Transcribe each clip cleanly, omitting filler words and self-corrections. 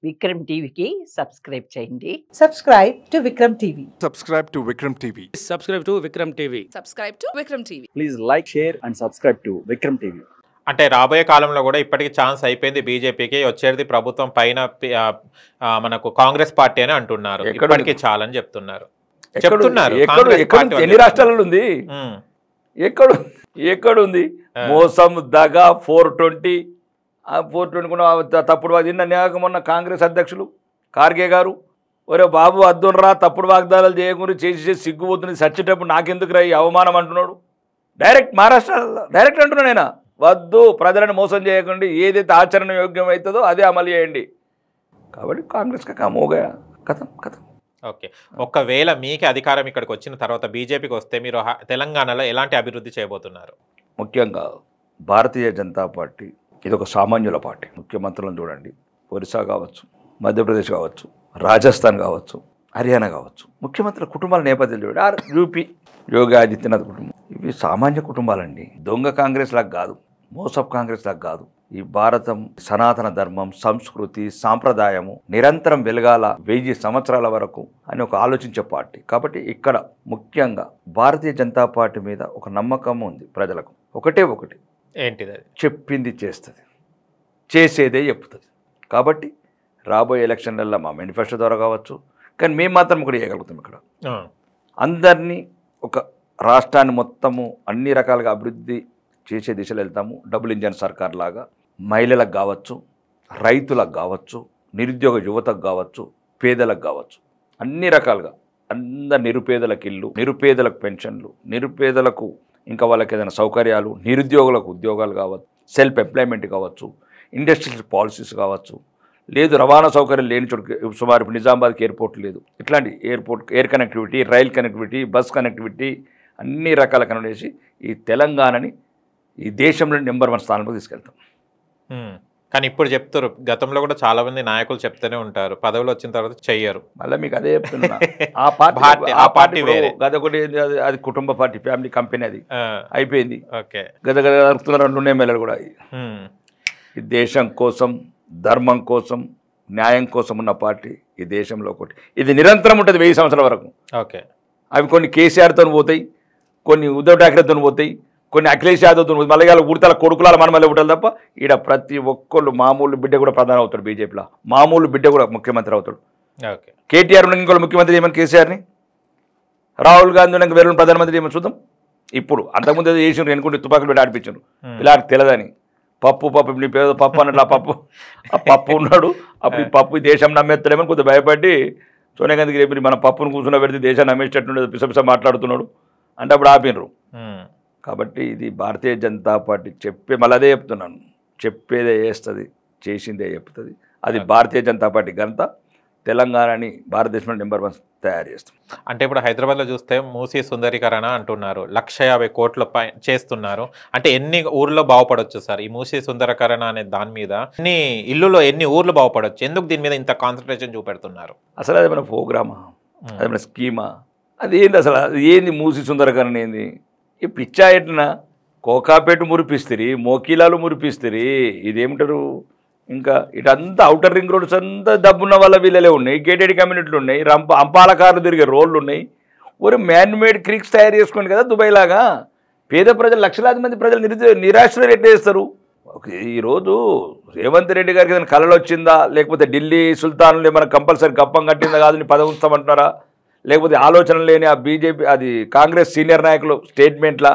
విక్రమ్ టీవీకి సబ్స్క్రైబ్ చేయండి. Subscribe to Vikram TV. Subscribe to Vikram TV. Subscribe to Vikram TV. Subscribe to Vikram TV. Please like, share and subscribe to Vikram TV. అంటే రాబోయే కాలంలో కూడా ఇప్పటికి chance అయిపోయింది బీజేపీకి, వచ్చేది ప్రభుత్వం పైన మనకు కాంగ్రెస్ పార్టీ అని అంటున్నారు. ఇప్పటికి చాలని చెప్తున్నారు. ఎన్ని రాష్ట్రాలలో ఉంది? ఎక్కడుంది మోసం దగా 420 కూడా తప్పుడు నిన్న మొన్న కాంగ్రెస్ అధ్యక్షులు ఖార్గే గారు ఒరే బాబు అద్దునరా తప్పుడు వాగ్దానాలు చేయకుండా చేసి సిగ్గుపోతుంది, చచ్చేటప్పుడు నాకెందుకు రా ఈ అవమానం అంటున్నాడు. డైరెక్ట్ మహారాష్ట్రలో డైరెక్ట్ అంటున్నాడు ఆయన, వద్దు ప్రజలను మోసం చేయకండి, ఏదైతే ఆచరణ యోగ్యం అవుతుందో అదే అమలు చేయండి. కాబట్టి కాంగ్రెస్ కామోగా కథం. ఓకే, ఒకవేళ మీకే అధికారం ఇక్కడికి వచ్చిన తర్వాత బీజేపీకి వస్తే మీరు తెలంగాణలో ఎలాంటి అభివృద్ధి చేయబోతున్నారు? ముఖ్యంగా భారతీయ జనతా పార్టీ ఇది ఒక సామాన్యుల పార్టీ. ముఖ్యమంత్రులను చూడండి, ఒరిస్సా కావచ్చు, మధ్యప్రదేశ్ కావచ్చు, రాజస్థాన్ కావచ్చు, హర్యానా కావచ్చు, ముఖ్యమంత్రుల కుటుంబాల నేపథ్యం చూడండి. యూపీ యోగి ఆదిత్యనాథ్ కుటుంబం, ఇవి సామాన్య కుటుంబాలండి. దొంగ కాంగ్రెస్ లాగా కాదు, మోసప్ కాంగ్రెస్ లాగా కాదు. ఈ భారతం సనాతన ధర్మం, సంస్కృతి, సాంప్రదాయము నిరంతరం వెలగాల 1000 సంవత్సరాల వరకు అని ఒక ఆలోచించే పార్టీ. కాబట్టి ఇక్కడ ముఖ్యంగా భారతీయ జనతా పార్టీ మీద ఒక నమ్మకం ఉంది ప్రజలకు. ఒకటి ఏంటిది? చెప్పింది చేస్తుంది, చేసేదే చెప్తుంది. కాబట్టి రాబోయే ఎలక్షన్లలో మా మేనిఫెస్టో ద్వారా కావచ్చు, కానీ మేము మాత్రం ఇక్కడ చేయగలుగుతాం. ఇక్కడ అందరినీ ఒక రాష్ట్రాన్ని మొత్తము అన్ని రకాలుగా అభివృద్ధి చేసే దిశలో వెళ్తాము. డబుల్ ఇంజన్ సర్కార్ లాగా మహిళలకు కావచ్చు, రైతులకు కావచ్చు, నిరుద్యోగ యువతకు కావచ్చు, పేదలకు కావచ్చు, అన్ని రకాలుగా అందరు నిరుపేదలకు ఇల్లు, నిరుపేదలకు పెన్షన్లు, నిరుపేదలకు ఇంకా వాళ్ళకి ఏదైనా సౌకర్యాలు, నిరుద్యోగులకు ఉద్యోగాలు కావచ్చు, సెల్ఫ్ ఎంప్లాయ్మెంట్ కావచ్చు, ఇండస్ట్రియల్ పాలసీస్ కావచ్చు, లేదు రవాణా సౌకర్యం లేని చోటు సుమారు ఇప్పుడు నిజామాబాద్కి ఎయిర్పోర్ట్ లేదు, ఇట్లాంటి air connectivity, rail connectivity, bus connectivity అన్ని రకాల కనెక్ట్ చేసి ఈ తెలంగాణని ఈ దేశంలో నెంబర్ 1 స్థానంలో తీసుకెళ్తాం. కానీ ఇప్పుడు చెప్తారు, గతంలో కూడా చాలా మంది నాయకులు చెప్తూనే ఉంటారు, పదవులు వచ్చిన తర్వాత చెయ్యరు. మళ్ళీ మీకు అదే చెప్తున్నా, ఆ పార్టీ గదొకటి అది కుటుంబ పార్టీ, ఫ్యామిలీ కంపెనీ, అది అయిపోయింది. గద నడుపుతున్నారు 2 ఎమ్మెల్యేలు కూడా. ఈ దేశం కోసం, ధర్మం కోసం, న్యాయం కోసం ఉన్న పార్టీ ఈ దేశంలో ఒకటి. ఇది నిరంతరం ఉంటుంది 1000 సంవత్సరాల వరకు. ఓకే, అవి కొన్ని కేసీఆర్తో పోతాయి, కొన్ని ఉద్ధవ్ ఠాక్రేతో పోతాయి, కొన్ని అఖిలేష్ యాదవ్తో, మళ్ళీ ఉడతల కొడుకుల మనమల్లి ఉంటారు తప్ప ఈడ ప్రతి ఒక్కళ్ళు మామూలు బిడ్డ కూడా ప్రధాని అవుతాడు బీజేపీలో, మామూలు బిడ్డ కూడా ముఖ్యమంత్రి అవుతాడు. కేటీఆర్ ఉన్న ఇంకోళ్ళు ముఖ్యమంత్రి ఏమని కేసీఆర్ని, రాహుల్ గాంధీ ఉన్న వేరే ప్రధానమంత్రి ఏమని చూద్దాం. ఇప్పుడు అంతకుముందు ఏదో చేసినారు, ఎన్నుకుంటే తుపాకులు పెట్టి ఆడిపించారు పిల్లలకు తెలియదని. పప్పు నీ పేద పప్పు అన్నట్లు ఆ పప్పు ఉన్నాడు. అప్పుడు ఈ పప్పు దేశం నమ్మేస్తాడేమని కొద్దిగా భయపడి సోనియా గాంధీకి రేపు మన పప్పును కూర్చున్న పెడితే దేశాన్ని నమ్మేసేటట్టు పిసపిస మాట్లాడుతున్నాడు అంటే అప్పుడు ఆపినరు. కాబట్టి ఇది భారతీయ జనతా పార్టీ మళ్ళీ అదే చెప్తున్నాను, చెప్పేదే చేస్తుంది, చేసిందే చెప్తుంది. అది భారతీయ జనతా పార్టీ ఘనత. తెలంగాణని భారతదేశంలో నెంబర్ 1 తయారు చేస్తాం. అంటే ఇప్పుడు హైదరాబాద్లో చూస్తే మూసీ సుందరీకరణ అంటున్నారు, 150 కోట్ల చేస్తున్నారు. అంటే ఎన్ని ఊర్లో బాగుపడవచ్చు సార్ ఈ మూసీ సుందరీకరణ అనే దాని మీద? ఎన్ని ఊర్లు బాగుపడవచ్చు? ఎందుకు దీని మీద ఇంత కాన్సన్ట్రేషన్ చూపెడుతున్నారు? అసలు అది మన ప్రోగ్రామా, అది మన స్కీమా, అది ఏంది అసలు? అది ఏంది మూసీ సుందరీకరణ? ఏంది ఈ పిచ్చా? ఎట్లా కోకాపేట మురిపిస్తుంది, మోకీలాలు మురిపిస్తుంది, ఇదేమిటారు ఇంకా ఇటంతా అవుటర్ రింగ్ రోడ్స్ అంతా డబ్బున్న వాళ్ళ వీళ్ళలే ఉన్నాయి, గేటెడ్ కమ్యూనిటీలు ఉన్నాయి, అంపాలకారులు తిరిగే రోడ్లు ఉన్నాయి. ఒక మ్యాన్మేడ్ క్రీక్స్ తయారు చేసుకోండి కదా దుబాయ్ లాగా. పేద ప్రజలు, లక్షలాది మంది ప్రజలు నిరాశ్రయ ఎట్లా చేస్తారు? ఈరోజు రేవంత్ రెడ్డి గారికి ఏదైనా కళలు వచ్చిందా, లేకపోతే ఢిల్లీ సుల్తాన్లు ఏమైనా కంపల్సరీ గప్పం కట్టిందా కాదు నీ పదవి ఉంచుతామంటున్నారా, లేకపోతే ఆలోచన లేని ఆ బీజేపీ అది కాంగ్రెస్ సీనియర్ నాయకులు స్టేట్మెంట్లా?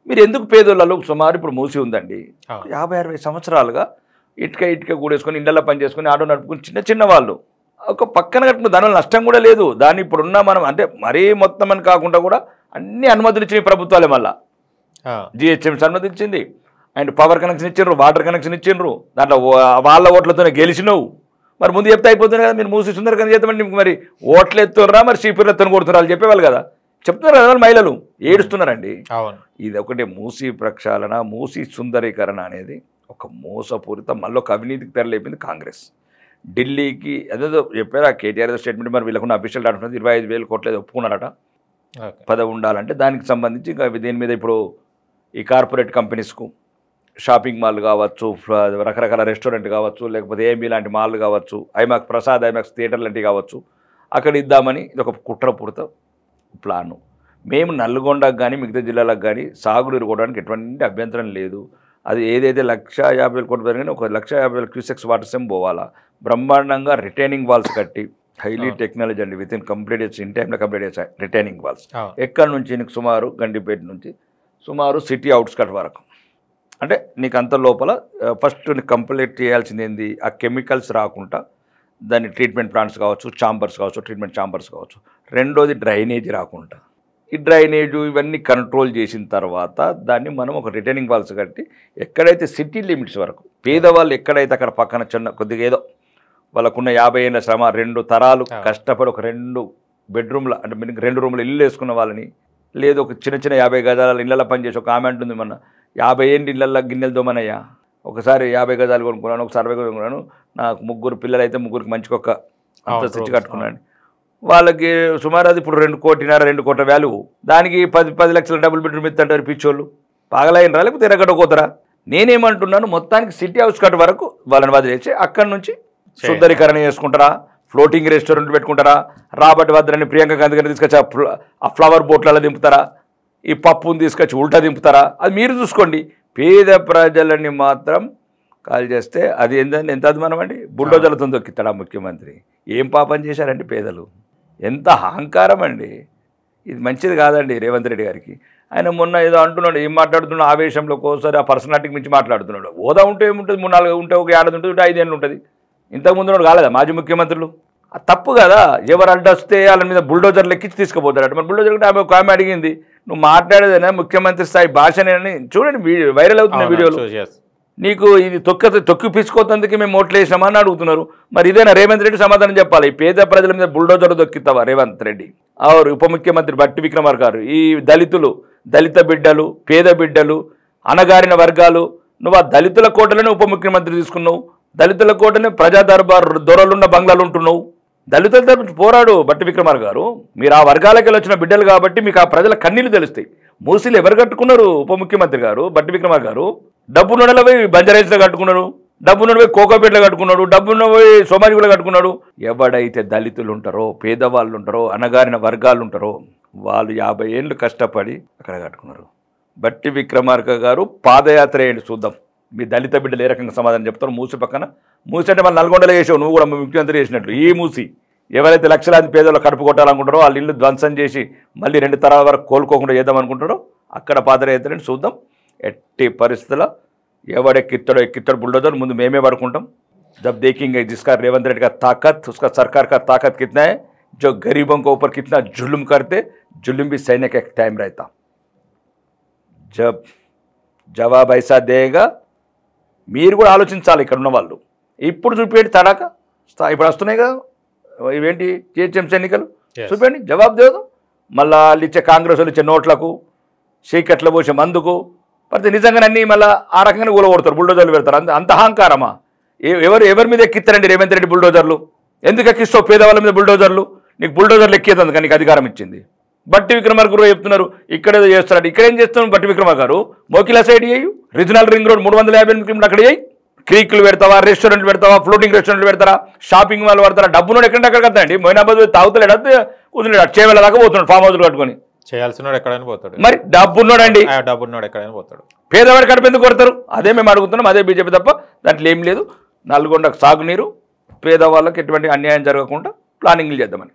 మీరు ఎందుకు పేదోళ్ళలో సుమారు ఇప్పుడు మూసి ఉందండి 50-60 సంవత్సరాలుగా ఇటుక కూడేసుకొని ఇండల్లో పని చేసుకుని ఆటో నడుపుకుని చిన్న వాళ్ళు ఒక పక్కన కట్టుకున్న దానివల్ల నష్టం కూడా లేదు. దాన్ని ఇప్పుడున్న మనం అంటే మరీ మొత్తం అని కాకుండా కూడా అన్ని అనుమతులు ఇచ్చిన ప్రభుత్వాలే. మళ్ళీ జిహెచ్ఎంసీ అనుమతించింది, అండ్ పవర్ కనెక్షన్ ఇచ్చిండ్రు, వాటర్ కనెక్షన్ ఇచ్చిండ్రు, దాంట్లో వాళ్ళ ఓట్లతోనే గెలిచినవు. మరి ముందు చెప్తే అయిపోతుంది కదా, మీరు మూసి సుందరీకరణ చేద్దామని మరి ఓట్లు ఎత్తుర్రా, మరి సీపీలు ఎత్తుని కొడుతున్నారు వాళ్ళు చెప్పేవాళ్ళు కదా, చెప్తున్నారు కదా మహిళలు ఏడుస్తున్నారండి. ఇది ఒకటే మూసీ ప్రక్షాళన, మూసీ సుందరీకరణ అనేది ఒక మోసపూరిత మళ్ళీ ఒక అవినీతికి తెరలేపింది కాంగ్రెస్. ఢిల్లీకి అదేదో చెప్పారు ఆ కేటీఆర్ స్టేట్మెంట్, మరి వీళ్ళకున్న అఫీషియల్ డాక్టర్ 25,000 కోట్లు ఒప్పుకున్నారట పదవి ఉండాలంటే. దానికి సంబంధించి ఇంకా దీని మీద ఇప్పుడు ఈ కార్పొరేట్ కంపెనీస్కు షాపింగ్ మాల్ కావచ్చు, రకరకాల రెస్టారెంట్ కావచ్చు, లేకపోతే ఏఎంబీ లాంటి మాల్ కావచ్చు, ఐమాక్స్ ప్రసాద్ ఐమాక్స్ థియేటర్ లాంటివి కావచ్చు, అక్కడ ఇద్దామని ఇది ఒక కుట్రపూరిత ప్లాను. మేము నల్గొండకు కానీ మిగతా జిల్లాలకు కానీ సాగునీరు కొనడానికి ఎటువంటి అభ్యంతరం లేదు. అది ఏదైతే 1,50,000 కోట్లు పెరిగినా 1,50,000 క్యూసెక్స్ వాటర్ సెమ్ పోవాలా, బ్రహ్మాండంగా రిటైనింగ్ వాల్స్ కట్టి హైలీ టెక్నాలజీ అండి, విత్ ఇన్ కంప్లీట్ చేయొచ్చు, ఇన్ టైంలో కంప్లీట్ చేయొచ్చు రిటైనింగ్ వాల్స్. ఎక్కడి నుంచి నీకు సుమారు గండిపేట నుంచి సుమారు సిటీ అవుట్స్కట్ వరకు, అంటే నీకు అంత లోపల ఫస్ట్ కంప్లీట్ చేయాల్సింది ఏంది, ఆ కెమికల్స్ రాకుండా దాని ట్రీట్మెంట్ ప్లాంట్స్ కావచ్చు, చాంబర్స్ కావచ్చు, ట్రీట్మెంట్ చాంబర్స్ కావచ్చు. రెండోది డ్రైనేజ్ రాకుండా, ఈ డ్రైనేజ్ ఇవన్నీ కంట్రోల్ చేసిన తర్వాత దాన్ని మనం ఒక రిటైనింగ్ వాల్స్ కట్టి ఎక్కడైతే సిటీ లిమిట్స్ వరకు పేదవాళ్ళు ఎక్కడైతే అక్కడ పక్కన చిన్న కొద్దిగా ఏదో వాళ్ళకున్న 50 ఏళ్ళ శ్రమ 2 తరాలు కష్టపడి ఒక 2 బెడ్రూమ్ల అంటే మీకు 2 రూమ్ల ఇల్లు వేసుకున్న వాళ్ళని, లేదు ఒక చిన్న 50 గజాల ఇళ్ళల్లో పనిచేసి ఒక ఆమె అంటుంది మొన్న 50 ఏంటి ఇళ్ళల్లో గిన్నెలు దోమనయ్యా, ఒకసారి 50 గజాలు కొనుక్కున్నాను, ఒకసారి 60 గజాలు కొనుక్కున్నాను, నాకు 3 పిల్లలు అయితే 3కి మంచిగా ఒక అంత తెచ్చి కట్టుకున్నాను. వాళ్ళకి సుమారు అది ఇప్పుడు 2 కోట్ల వాల్యూ, దానికి 10 లక్షల డబుల్ బెడ్రూమ్ ఇస్తుంటారు పిచ్చోళ్ళు. పాగలైనరా లేకపోతే ఎరగడ కోతరా? నేనేమంటున్నాను, మొత్తానికి సిటీ హౌస్ కట్ వరకు వాళ్ళని వదిలేసి అక్కడి నుంచి శుద్ధీకరణ చేసుకుంటారా, ఫ్లోటింగ్ రెస్టారెంట్ పెట్టుకుంటారా, రాబర్ట్ వద్దని ప్రియాంక గాంధీ గారిని తీసుకొచ్చి ఆ ఫ్లవర్ బోట్లలో దింపుతారా, ఈ పప్పుని తీసుకొచ్చి ఉల్టా దింపుతారా, అది మీరు చూసుకోండి. పేద ప్రజలని మాత్రం కాల్ చేస్తే అది ఏంటంటే ఎంత అభిమానం అండి, బుల్డోజర్లతో దొక్కిస్తాడా ముఖ్యమంత్రి? ఏం పాపం చేశారండి పేదలు, ఎంత అహంకారం అండి, ఇది మంచిది కాదండి రేవంత్ రెడ్డి గారికి. ఆయన మొన్న ఏదో అంటున్నాడు, ఏం మాట్లాడుతున్నాడు ఆవేశంలో, ఒకసారి ఆ పర్సనాలిటీకి మించి మాట్లాడుతున్నాడు. హోదా ఉంటే ఏముంటుంది, 3-4 ఉంటే ఒక 7 ఉంటుంది, 5 ఏళ్ళు ఉంటుంది. ఇంతకుముందు కాలేదా మాజీ ముఖ్యమంత్రులు? అది తప్పు కదా. ఎవరు అడ్డొస్తే వాళ్ళ మీద బుల్డోజర్లు ఎక్కించి తీసుకుపోతారట. మరి బుల్డోజర్ కూడా ఆమె అడిగింది, నువ్వు మాట్లాడేదేనా ముఖ్యమంత్రి స్థాయి భాషనేనని. చూడండి వైరల్ అవుతున్న వీడియోలు. నీకు ఇది తొక్కి పిచ్చుకోతందుకు మేము ఓట్లు వేసినామని అడుగుతున్నారు. మరి ఇదేనా రేవంత్ రెడ్డి సమాధానం చెప్పాలి? ఈ పేద ప్రజల మీద బుల్డోజర్ దొక్కిస్తావా రేవంత్ రెడ్డి? ఆరు ఉప ముఖ్యమంత్రి బట్టి విక్రమార్క గారు, ఈ దళిత బిడ్డలు, పేద బిడ్డలు, అణగారిన వర్గాలు, నువ్వు ఆ దళితుల కోటలోనే ఉప ముఖ్యమంత్రి తీసుకున్నావు. దళితుల కోటనే ప్రజా దర్బార్ దొరలున్న బంగ్లాలు ఉంటున్నావు. దళితుల తరపు పోరాడు బట్టి విక్రమార్క గారు. మీరు ఆ వర్గాలకి వచ్చిన బిడ్డలు కాబట్టి మీకు ఆ ప్రజల కన్నీళ్లు తెలుస్తాయి. మూసీలు ఎవరు కట్టుకున్నారు? ఉప ముఖ్యమంత్రి గారు బట్టి విక్రమార్క గారు. డబ్బు నోడలో పోయి బంజారాయిస్లో కట్టుకున్నాడు, డబ్బు నోడు పోయి కోకాపేటలో కట్టుకున్నాడు, డబ్బు పోయి సోమాజిగూడలో కట్టుకున్నాడు. ఎవడైతే దళితులు ఉంటారో, పేదవాళ్ళు ఉంటారో, అణగారిన వర్గాలు ఉంటారో వాళ్ళు 50 ఏళ్ళు కష్టపడి అక్కడ కట్టుకున్నారు. బట్టి విక్రమార్క గారు పాదయాత్ర ఏంటి చూద్దాం. మీ దళిత బిడ్డలు ఏ రకంగా సమాధానం చెప్తారు? మూసి పక్కన, మూసి అంటే మళ్ళీ నల్గొండలో చేసావు, నువ్వు కూడా ముఖ్యమంత్రి చేసినట్లు. ఈ మూసి ఎవరైతే లక్షలాది పేదలు కడుపు కొట్టాలనుకుంటారో, వాళ్ళ ఇల్లు ధ్వంసం చేసి మళ్ళీ 2 తరాల వరకు కోలుకోకుండా చేద్దామనుకుంటారో అక్కడ పాదయాత్రని చూద్దాం. ఎట్టి పరిస్థితుల్లో ఎక్కిత్తడో बुलडोजर ముందు మేమే పడుకుంటాం. जब देखेंगे जिसका रेवंत रेड्डी का ताकत, उसका सरकार का ताकत कितना है, जो गरीबों के ऊपर कितना जुल्म करते, जुल्म भी सहने का एक टाइम रहता. जब जवाब ऐसा देगा, మీరు కూడా ఆలోచించాలి. ఇక్కడ ఉన్న వాళ్ళు ఇప్పుడు చూపేయండి తడాక. ఇప్పుడు వస్తున్నాయి కదా ఇవేంటి జిహెచ్ఎంసీ ఎన్నికలు, చూపేయండి జవాబు దేదు. మళ్ళీ వాళ్ళు ఇచ్చే కాంగ్రెస్ వాళ్ళు ఇచ్చే నోట్లకు, చీకట్లో పోసే మందుకు పడితే నిజంగా అన్నీ మళ్ళీ ఆ రకంగా కూలగొడతారు, బుల్డోజర్లు పెడతారు. అంత అహంకారమా? ఎవరి మీద ఎక్కిస్తారండి రేవంత్ రెడ్డి బుల్డోజర్లు? ఎందుకు ఎక్కిస్తావు పేదవాళ్ళ మీద బుల్డోజర్లు? నీకు బుల్డోజర్లు ఎక్కేది కానీ నీకు అధికారం ఇచ్చింది. బట్టి విక్రమార్క గారు చెప్తున్నారు ఇక్కడేదో చేస్తాడు. ఇక్కడేం చేస్తున్నాడు బట్టి విక్రమార్క గారు? మోకిలా సైడ్ చేయు, రీజనల్ రింగ్ రోడ్ 358 కిలోమీటర్లు అక్కడ చేయి. క్రీక్లు పెడతావా, రెస్టారెంట్లు పెడతావా, ఫ్లోటింగ్ రెస్టారెంట్లు పెడతారా, షాపింగ్ మాల్ పెడతారా? డబ్బు నోడు ఎక్కడ కడతాండి? మొయినాబాద్ తాగుతలేడు, కూర్చున్నాడు, చేవేళ దాకా పోతున్నాడు ఫామ్ హౌస్లు కట్టుకొని. చేయాల్సిన ఎక్కడైనా పోతాడు. మరి డబ్బున్నోడండి, డబ్బున్నోడు ఎక్కడైనా పోతాడు. పేదవాడి కడుపు ఎందుకు కొడతారు? అదే మేము అడుగుతున్నాం, అదే బీజేపీ తప్ప దాంట్లో ఏం లేదు. నల్గొండకు సాగునీరు, పేదవాళ్ళకి ఎటువంటి అన్యాయం జరగకుండా ప్లానింగ్లు చేద్దామని.